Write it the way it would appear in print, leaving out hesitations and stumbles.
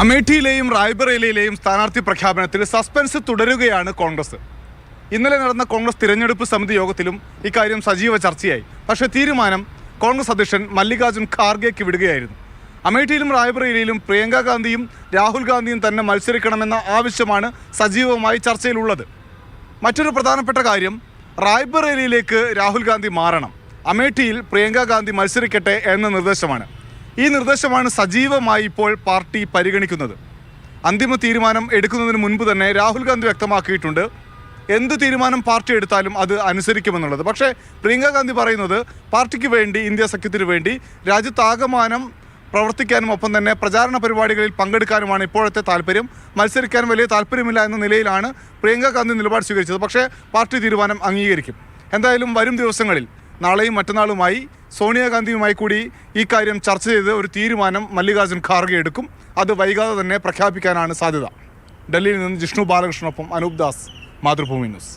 അമേഠിയിലെയും റായ്ബറേലിയിലെയും സ്ഥാനാർത്ഥി പ്രഖ്യാപനത്തിൽ സസ്പെൻസ് തുടരുകയാണ് കോൺഗ്രസ്. ഇന്നലെ നടന്ന കോൺഗ്രസ് തിരഞ്ഞെടുപ്പ് സമിതി യോഗത്തിലും ഇക്കാര്യം സജീവ ചർച്ചയായി. പക്ഷേ തീരുമാനം കോൺഗ്രസ് അധ്യക്ഷൻ മല്ലികാർജുൻ ഖാർഗെക്ക് വിടുകയായിരുന്നു. അമേഠിയിലും റായ്ബറേലിയിലും പ്രിയങ്ക ഗാന്ധിയും രാഹുൽ ഗാന്ധിയും തന്നെ മത്സരിക്കണമെന്ന ആവശ്യമാണ് സജീവമായി ചർച്ചയിലുള്ളത്. മറ്റൊരു പ്രധാനപ്പെട്ട കാര്യം, റായ്ബറേലിയിലേക്ക് രാഹുൽ ഗാന്ധി മാറണം, അമേഠിയിൽ പ്രിയങ്ക ഗാന്ധി മത്സരിക്കട്ടെ എന്ന നിർദ്ദേശമാണ്. ഈ നിർദ്ദേശമാണ് സജീവമായി ഇപ്പോൾ പാർട്ടി പരിഗണിക്കുന്നത്. അന്തിമ തീരുമാനം എടുക്കുന്നതിന് മുൻപ് തന്നെ രാഹുൽ ഗാന്ധി വ്യക്തമാക്കിയിട്ടുണ്ട് എന്ത് തീരുമാനം പാർട്ടി എടുത്താലും അത് അനുസരിക്കുമെന്നുള്ളത്. പക്ഷേ പ്രിയങ്ക ഗാന്ധി പറയുന്നത് പാർട്ടിക്ക് വേണ്ടി, ഇന്ത്യ സഖ്യത്തിന് വേണ്ടി രാജ്യത്താകമാനം പ്രവർത്തിക്കാനും ഒപ്പം തന്നെ പ്രചാരണ പരിപാടികളിൽ പങ്കെടുക്കാനുമാണ് ഇപ്പോഴത്തെ താല്പര്യം. മത്സരിക്കാൻ വലിയ താല്പര്യമില്ല എന്ന നിലയിലാണ് പ്രിയങ്ക ഗാന്ധി നിലപാട് സ്വീകരിച്ചത്. പക്ഷേ പാർട്ടി തീരുമാനം അംഗീകരിക്കും. എന്തായാലും വരും ദിവസങ്ങളിൽ നാളെയും മറ്റന്നാളുമായി സോണിയാഗാന്ധിയുമായി കൂടി ഈ കാര്യം ചർച്ച ചെയ്ത് ഒരു തീരുമാനം മല്ലികാർജുൻ ഖാർഗെ എടുക്കും. അത് വൈകാതെ തന്നെ പ്രഖ്യാപിക്കാനാണ് സാധ്യത. ഡൽഹിയിൽ നിന്ന് ജിഷ്ണു ബാലകൃഷ്ണനൊപ്പം അനൂപ് ദാസ്, മാതൃഭൂമി ന്യൂസ്.